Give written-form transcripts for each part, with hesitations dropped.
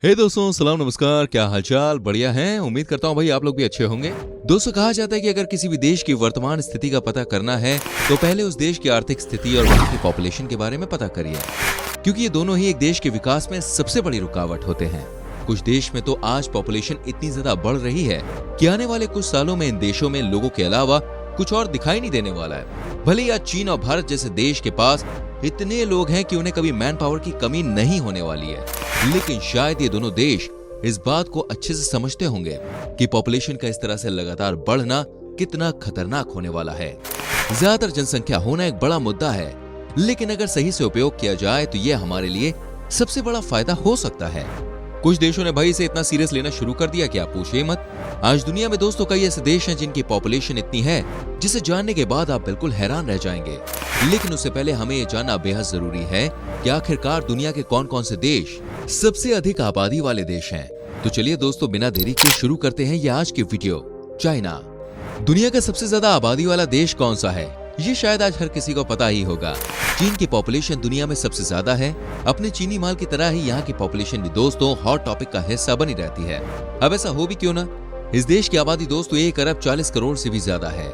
हे दोस्तों, सलाम नमस्कार। क्या हालचाल? बढ़िया हैं? उम्मीद करता हूँ भाई आप लोग भी अच्छे होंगे। दोस्तों, कहा जाता है कि अगर किसी भी देश की वर्तमान स्थिति का पता करना है तो पहले उस देश की आर्थिक स्थिति और वहाँ की पॉपुलेशन के बारे में पता करिए, क्योंकि ये दोनों ही एक देश के विकास में सबसे बड़ी रुकावट होते हैं। कुछ देश में तो आज पॉपुलेशन इतनी ज्यादा बढ़ रही है कि आने वाले कुछ सालों में इन देशों में लोगों के अलावा कुछ और दिखाई नहीं देने वाला है। भले या चीन और भारत जैसे देश के पास इतने लोग हैं कि उन्हें कभी मैन पावर की कमी नहीं होने वाली है, लेकिन शायद ये दोनों देश इस बात को अच्छे से समझते होंगे कि पॉपुलेशन का इस तरह से लगातार बढ़ना कितना खतरनाक होने वाला है। ज्यादातर जनसंख्या होना एक बड़ा मुद्दा है, लेकिन अगर सही से उपयोग किया जाए तो ये हमारे लिए सबसे बड़ा फायदा हो सकता है। कुछ देशों ने भाई इसे इतना सीरियस लेना शुरू कर दिया कि आप पूछिए मत। आज दुनिया में दोस्तों कई ऐसे देश हैं जिनकी पॉपुलेशन इतनी है जिसे जानने के बाद आप बिल्कुल हैरान रह जाएंगे। लेकिन उससे पहले हमें ये जानना बेहद जरूरी है कि आखिरकार दुनिया के कौन कौन से देश सबसे अधिक आबादी वाले देश हैं। तो चलिए दोस्तों, बिना देरी के शुरू करते हैं ये आज की वीडियो। चाइना दुनिया का सबसे ज्यादा आबादी वाला देश कौन सा है, ये शायद आज हर किसी को पता ही होगा। चीन की पॉपुलेशन दुनिया में सबसे ज्यादा है। अपने चीनी माल की तरह ही यहाँ की पॉपुलेशन भी दोस्तों हॉट टॉपिक का हिस्सा बनी रहती है। अब ऐसा हो भी क्यों ना। इस देश की आबादी दोस्तों 1 अरब 40 करोड़ से भी ज्यादा है।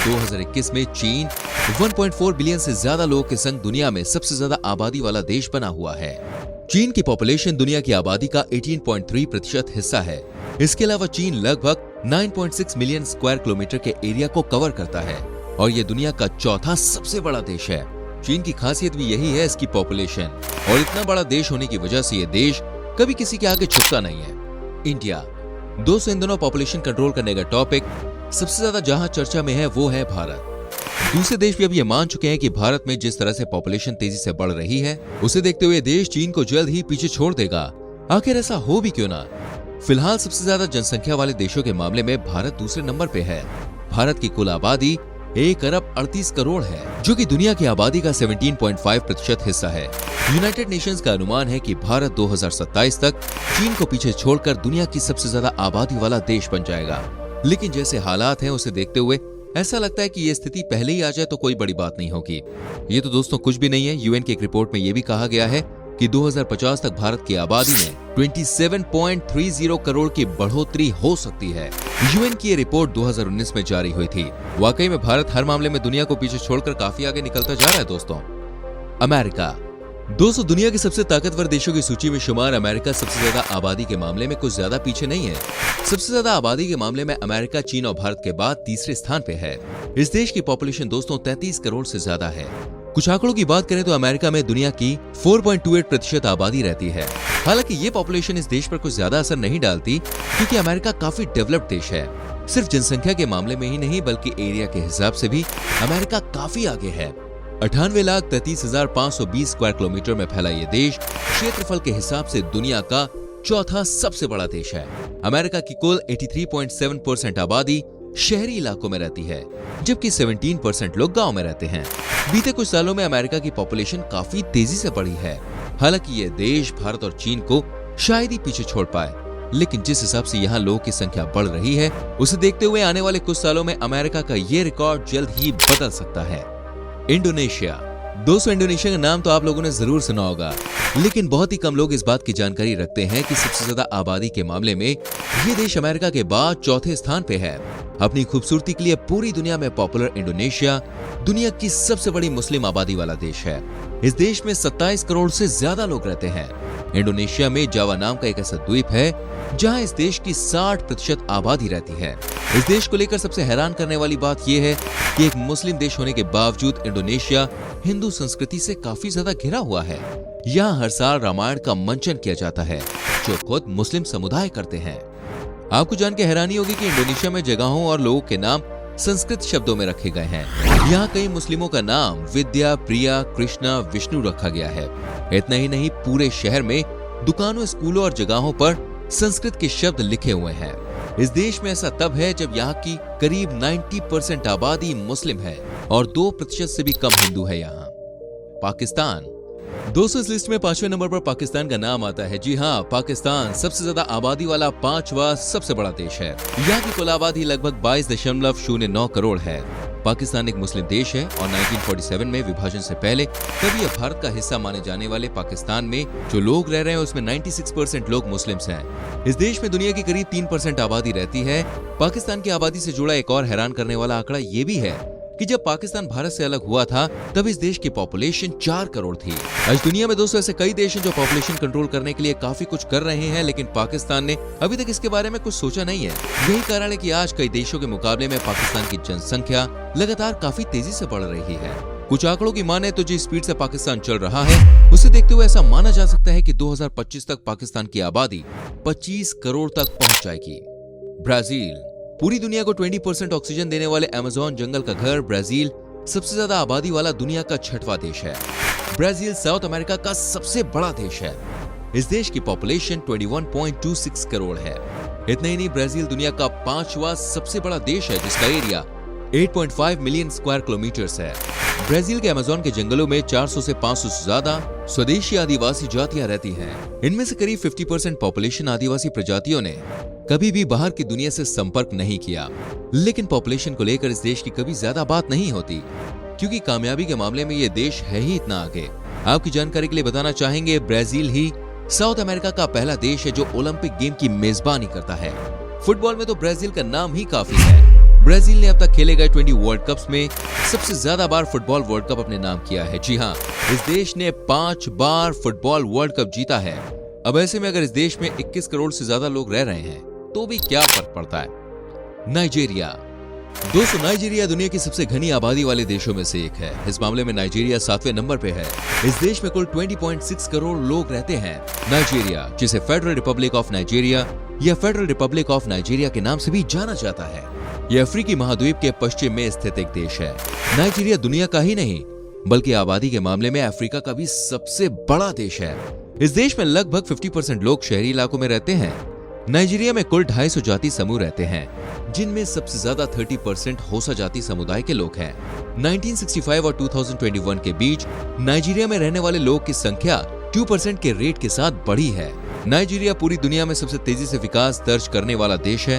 2021 में चीन 1.4 बिलियन से ज्यादा लोगों के संग दुनिया में सबसे ज्यादा आबादी वाला देश बना हुआ है। चीन की पॉपुलेशन दुनिया की आबादी का 18.3% हिस्सा है। इसके अलावा चीन लगभग 9.6 मिलियन स्क्वायर किलोमीटर के एरिया को कवर करता है और ये दुनिया का चौथा सबसे बड़ा देश है। चीन की खासियत भी यही है इसकी पॉपुलेशन, और इतना बड़ा देश होने की वजह से ये देश कभी किसी के आगे झुकता नहीं है। इंडिया दोस्तों, इन दोनों पॉपुलेशन कंट्रोल करने का टॉपिक सबसे ज्यादा जहां चर्चा में है वो है भारत। दूसरे देश भी अब ये मान चुके हैं कि भारत में जिस तरह से पॉपुलेशन तेजी से बढ़ रही है उसे देखते हुए देश चीन को जल्द ही पीछे छोड़ देगा। आखिर ऐसा हो भी क्यों ना। फिलहाल सबसे ज्यादा जनसंख्या वाले देशों के मामले में भारत दूसरे नंबर पे है। भारत की कुल आबादी 1 अरब 38 करोड़ है, जो कि दुनिया की आबादी का 17.5% हिस्सा है। यूनाइटेड नेशंस का अनुमान है कि भारत 2027 तक चीन को पीछे छोड़कर दुनिया की सबसे ज्यादा आबादी वाला देश बन जाएगा। लेकिन जैसे हालात हैं उसे देखते हुए ऐसा लगता है कि ये स्थिति पहले ही आ जाए तो कोई बड़ी बात नहीं होगी। ये तो दोस्तों कुछ भी नहीं है। यूएन की एक रिपोर्ट में ये भी कहा गया है कि 2050 तक भारत की आबादी में 27.30 करोड़ की बढ़ोतरी हो सकती है। यूएन की ये रिपोर्ट 2019 में जारी हुई थी। वाकई में भारत हर मामले में दुनिया को पीछे छोड़कर काफी आगे निकलता जा रहा है दोस्तों। अमेरिका दोस्तों, दुनिया के सबसे ताकतवर देशों की सूची में शुमार अमेरिका सबसे ज्यादा आबादी के मामले में कुछ ज्यादा पीछे नहीं है। सबसे ज्यादा आबादी के मामले में अमेरिका चीन और भारत के बाद तीसरे स्थान पे है। इस देश की पॉपुलेशन दोस्तों 33 करोड़ से ज्यादा है। कुछ आंकड़ों की बात करें तो अमेरिका में दुनिया की 4.28% आबादी रहती है। हालांकि ये पॉपुलेशन इस देश पर कुछ ज्यादा असर नहीं डालती, क्योंकि अमेरिका काफी डेवलप्ड देश है। सिर्फ जनसंख्या के मामले में ही नहीं बल्कि एरिया के हिसाब से भी अमेरिका काफी आगे है। 98,33,520 स्क्वायर किलोमीटर में फैला ये देश क्षेत्रफल के हिसाब से दुनिया का चौथा सबसे बड़ा देश है। अमेरिका की कुल 83.7% आबादी शहरी इलाकों में रहती है, जबकि 17% लोग गांव में रहते हैं। बीते कुछ सालों में अमेरिका की पॉपुलेशन काफी तेजी से बढ़ी है। हालांकि ये देश भारत और चीन को शायद ही पीछे छोड़ पाए, लेकिन जिस हिसाब से यहाँ लोगों की संख्या बढ़ रही है उसे देखते हुए आने वाले कुछ सालों में अमेरिका का ये रिकॉर्ड जल्द ही बदल सकता है। इंडोनेशिया दोस्तों, इंडोनेशिया का नाम तो आप लोगों ने जरूर सुना होगा, लेकिन बहुत ही कम लोग इस बात की जानकारी रखते हैं कि सबसे ज्यादा आबादी के मामले में ये देश अमेरिका के बाद चौथे स्थान पे है। अपनी खूबसूरती के लिए पूरी दुनिया में पॉपुलर इंडोनेशिया दुनिया की सबसे बड़ी मुस्लिम आबादी वाला देश है। इस देश में 27 करोड़ से ज्यादा लोग रहते हैं। इंडोनेशिया में जावा नाम का एक ऐसा द्वीप है जहां इस देश की 60% आबादी रहती है। इस देश को लेकर सबसे हैरान करने वाली बात यह है कि एक मुस्लिम देश होने के बावजूद इंडोनेशिया हिंदू संस्कृति से काफी ज्यादा घिरा हुआ है। यहाँ हर साल रामायण का मंचन किया जाता है, जो खुद मुस्लिम समुदाय करते हैं। आपको जान के हैरानी होगी कि इंडोनेशिया में जगहों और लोगों के नाम संस्कृत शब्दों में रखे गए हैं। यहाँ कई मुस्लिमों का नाम विद्या, प्रिया, कृष्णा, विष्णु रखा गया है। इतना ही नहीं, पूरे शहर में दुकानों, स्कूलों और जगहों पर संस्कृत के शब्द लिखे हुए हैं। इस देश में ऐसा तब है जब यहाँ की करीब 90% आबादी मुस्लिम है और 2% से भी कम हिंदू है। यहाँ पाकिस्तान दोस्तों, इस लिस्ट में 5वें नंबर पर पाकिस्तान का नाम आता है। जी हाँ, पाकिस्तान सबसे ज्यादा आबादी वाला 5वां सबसे बड़ा देश है। यहाँ की कुल आबादी लगभग 22.09 करोड़ है। पाकिस्तान एक मुस्लिम देश है और 1947 में विभाजन से पहले तभी यह भारत का हिस्सा माने जाने वाले पाकिस्तान में जो लोग रह रहे हैं उसमें 96% लोग मुस्लिम्स हैं। इस देश में दुनिया की करीब 3% आबादी रहती है। पाकिस्तान की आबादी से जुड़ा एक और हैरान करने वाला आंकड़ा ये भी है कि जब पाकिस्तान भारत से अलग हुआ था तब इस देश की पॉपुलेशन 4 करोड़ थी। आज दुनिया में दोस्तों ऐसे कई देश हैं जो पॉपुलेशन कंट्रोल करने के लिए काफी कुछ कर रहे हैं, लेकिन पाकिस्तान ने अभी तक इसके बारे में कुछ सोचा नहीं है। यही कारण है कि आज कई देशों के मुकाबले में पाकिस्तान की जनसंख्या लगातार काफी तेजी से बढ़ रही है। कुछ आंकड़ों की माने तो जिस स्पीड से पाकिस्तान चल रहा है उसे देखते हुए ऐसा माना जा सकता है कि 2025 तक पाकिस्तान की आबादी 25 करोड़ तक पहुंच जाएगी। ब्राजील, पूरी दुनिया को 20% ऑक्सीजन देने वाले अमेज़न जंगल का घर ब्राजील सबसे ज्यादा आबादी वाला दुनिया का 6वां देश है। ब्राजील साउथ अमेरिका का सबसे बड़ा देश है। इस देश की पॉपुलेशन 21.26 करोड़ है। इतना ही नहीं, ब्राजील दुनिया का 5वां सबसे बड़ा देश है जिसका एरिया 8.5 मिलियन स्क्वायर किलोमीटर्स है। ब्राजील के अमेज़न के जंगलों में 400 से 500 से ज्यादा स्वदेशी आदिवासी जातियां रहती हैं। इनमें से करीब 50% पॉपुलेशन आदिवासी प्रजातियों ने कभी भी बाहर की दुनिया से संपर्क नहीं किया। लेकिन पॉपुलेशन को लेकर इस देश की कभी ज्यादा बात नहीं होती क्योंकि कामयाबी के मामले में ये देश है ही इतना आगे। आपकी जानकारी के लिए बताना चाहेंगे, ब्राजील ही साउथ अमेरिका का पहला देश है जो ओलंपिक गेम की मेजबानी करता है। फुटबॉल में तो ब्राजील का नाम ही काफी है। ब्राजील ने अब तक खेले गए 20 वर्ल्ड कप्स में सबसे ज्यादा बार फुटबॉल वर्ल्ड कप अपने नाम किया है। जी हाँ, इस देश ने 5 बार फुटबॉल वर्ल्ड कप जीता है। अब ऐसे में अगर इस देश में 21 करोड़ से ज्यादा लोग रह रहे हैं तो भी क्या फर्क पड़ता है। नाइजीरिया, दोस्तों नाइजीरिया दुनिया की सबसे घनी आबादी वाले देशों में से एक है। इस मामले में नाइजीरिया 7वें नंबर पे है। इस देश में कुल 20.6 करोड़ लोग रहते हैं। नाइजीरिया, जिसे फेडरल रिपब्लिक ऑफ नाइजीरिया या फेडरल रिपब्लिक ऑफ नाइजीरिया के नाम से भी जाना जाता है, यह अफ्रीकी महाद्वीप के पश्चिम में स्थित एक देश है। नाइजीरिया दुनिया का ही नहीं बल्कि आबादी के मामले में अफ्रीका का भी सबसे बड़ा देश है। इस देश में लगभग 50% लोग शहरी इलाकों में रहते हैं। नाइजीरिया में कुल 250 जाति समूह रहते हैं जिनमें सबसे ज्यादा 30% होसा जाति समुदाय के लोग हैं। 1965 और 2021 के बीच नाइजीरिया में रहने वाले लोग की संख्या 2% के रेट के साथ बढ़ी है। नाइजीरिया पूरी दुनिया में सबसे तेजी से विकास दर्ज करने वाला देश है।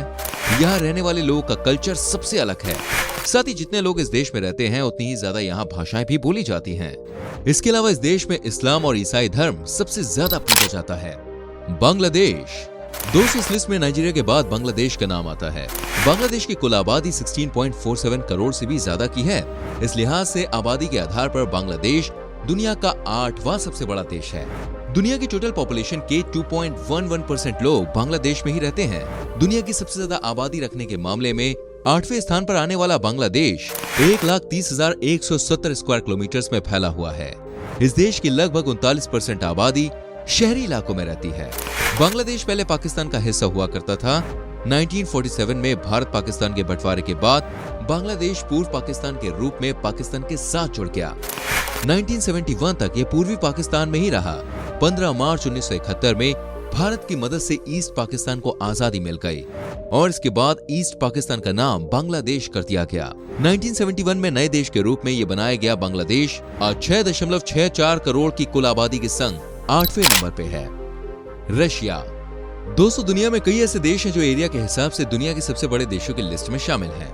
यहाँ रहने वाले लोगों का कल्चर सबसे अलग है। साथ ही जितने लोग इस देश में रहते हैं उतनी ही ज्यादा यहाँ भाषाएं भी बोली जाती हैं। इसके अलावा इस देश में इस्लाम और ईसाई धर्म सबसे ज्यादा पूजा जाता है। बांग्लादेश, दोस्तों इस लिस्ट में नाइजीरिया के बाद बांग्लादेश का नाम आता है। बांग्लादेश की कुल आबादी 16.47 करोड़ से भी ज्यादा की है। इस लिहाज से आबादी के आधार पर बांग्लादेश दुनिया का 8वां सबसे बड़ा देश है। दुनिया की टोटल पॉपुलेशन के 2.11% लोग बांग्लादेश में ही रहते हैं। दुनिया की सबसे ज्यादा आबादी रखने के मामले में 8वें स्थान पर आने वाला बांग्लादेश 1,30,170 स्क्वायर किलोमीटर में फैला हुआ है। इस देश की लगभग 39% आबादी शहरी इलाकों में रहती है। बांग्लादेश पहले पाकिस्तान का हिस्सा हुआ करता था। 1947 में भारत पाकिस्तान के बंटवारे के बाद बांग्लादेश पूर्व पाकिस्तान के रूप में पाकिस्तान के साथ जुड़ गया। 1971 तक ये पूर्वी पाकिस्तान में ही रहा। 15 मार्च 1971 में भारत की मदद से ईस्ट पाकिस्तान को आजादी मिल गई और इसके बाद ईस्ट पाकिस्तान का नाम बांग्लादेश कर दिया गया। 1971 में नए देश के रूप में ये बनाया गया बांग्लादेश आज 6.64 करोड़ की कुल आबादी के संग 8वें नंबर पे है। रशिया, दोस्तों दुनिया में कई ऐसे देश हैं जो एरिया के हिसाब से दुनिया के सबसे बड़े देशों की लिस्ट में शामिल हैं,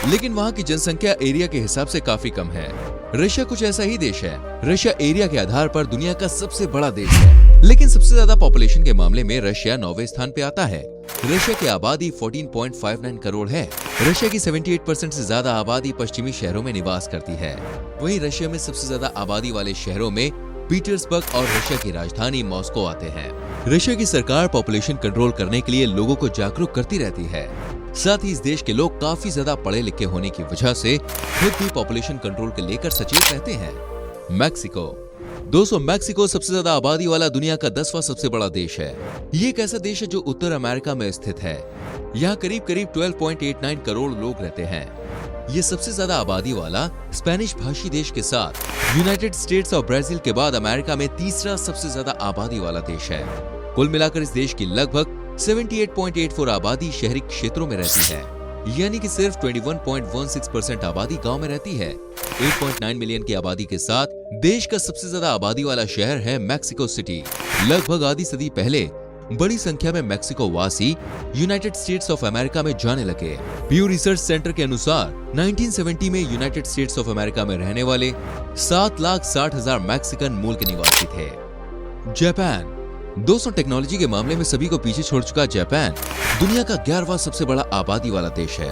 लेकिन वहाँ की जनसंख्या एरिया के हिसाब से काफी कम है। रशिया कुछ ऐसा ही देश है। रशिया एरिया के आधार पर दुनिया का सबसे बड़ा देश है, लेकिन सबसे ज्यादा पॉपुलेशन के मामले में रशिया 9वें स्थान पे आता है। रशिया की आबादी 14.59 करोड़ है। रशिया की 78% से ज्यादा आबादी पश्चिमी शहरों में निवास करती है। वहीं रशिया में सबसे ज्यादा आबादी वाले शहरों में पीटर्सबर्ग और रशिया की राजधानी मॉस्को आते हैं। रशिया की सरकार पॉपुलेशन कंट्रोल करने के लिए लोगों को जागरूक करती रहती है। साथ ही इस देश के लोग काफी ज्यादा पढ़े लिखे होने की वजह से खुद भी पॉपुलेशन कंट्रोल को लेकर सचेत रहते हैं। मैक्सिको, दोस्तों मैक्सिको सबसे ज्यादा आबादी वाला दुनिया का 10वां सबसे बड़ा देश है। ये एक ऐसा देश है जो उत्तर अमेरिका में स्थित है। यहाँ करीब 12.89 करोड़ लोग रहते हैं। ये सबसे ज्यादा आबादी वाला स्पेनिश भाषी देश के साथ यूनाइटेड स्टेट्स और ब्राजील के बाद अमेरिका में तीसरा सबसे ज्यादा आबादी वाला देश है। कुल मिलाकर इस देश की लगभग 78.84 आबादी शहरी क्षेत्रों में रहती है, यानी कि सिर्फ 21.16% आबादी गांव में रहती है। 8.9 मिलियन की आबादी के साथ देश का सबसे ज्यादा आबादी वाला शहर है मैक्सिको सिटी। लगभग आधी सदी पहले बड़ी संख्या में मेक्सिको वासी यूनाइटेड स्टेट्स ऑफ अमेरिका में जाने लगे। प्यू रिसर्च सेंटर के अनुसार 1970 में यूनाइटेड स्टेट्स ऑफ अमेरिका में रहने वाले 7,60,000 मैक्सिकन मूल के निवासी थे। जापान। दोस्तों, टेक्नोलॉजी के मामले में सभी को पीछे छोड़ चुका जापान दुनिया का 11वां सबसे बड़ा आबादी वाला देश है,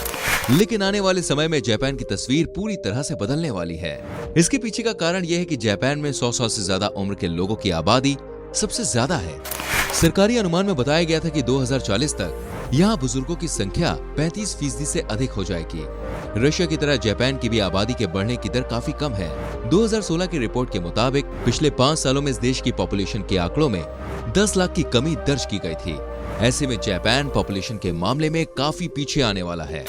लेकिन आने वाले समय में जापान की तस्वीर पूरी तरह से बदलने वाली है। इसके पीछे का कारण यह है कि जापान में 100 से ज्यादा उम्र के लोगों की आबादी सबसे ज्यादा है। सरकारी अनुमान में बताया गया था कि 2040 तक यहाँ बुजुर्गों की संख्या 35% से अधिक हो जाएगी। रशिया की तरह जापान की भी आबादी के बढ़ने की दर काफी कम है। 2016 की रिपोर्ट के मुताबिक पिछले 5 सालों में इस देश की पॉपुलेशन के आंकड़ों में 10 लाख की कमी दर्ज की गई थी। ऐसे में जापान पॉपुलेशन के मामले में काफी पीछे आने वाला है।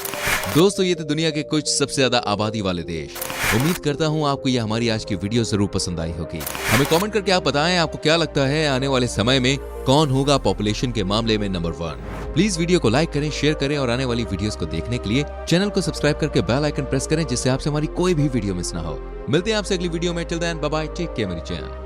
दोस्तों, ये थे दुनिया के कुछ सबसे ज्यादा आबादी वाले देश। उम्मीद करता हूँ आपको ये हमारी आज की वीडियो जरूर पसंद आई होगी। हमें कमेंट करके आप बताएं आपको क्या लगता है आने वाले समय में कौन होगा पॉपुलेशन के मामले में नंबर 1। प्लीज वीडियो को लाइक करें, शेयर करें और आने वाली वीडियोस को देखने के लिए चैनल को सब्सक्राइब करके बेल आइकन प्रेस करें, जिससे आपसे हमारी कोई भी वीडियो मिस ना हो। मिलते हैं आपसे अगली वीडियो में। Till then bye bye, take care मेरी जान।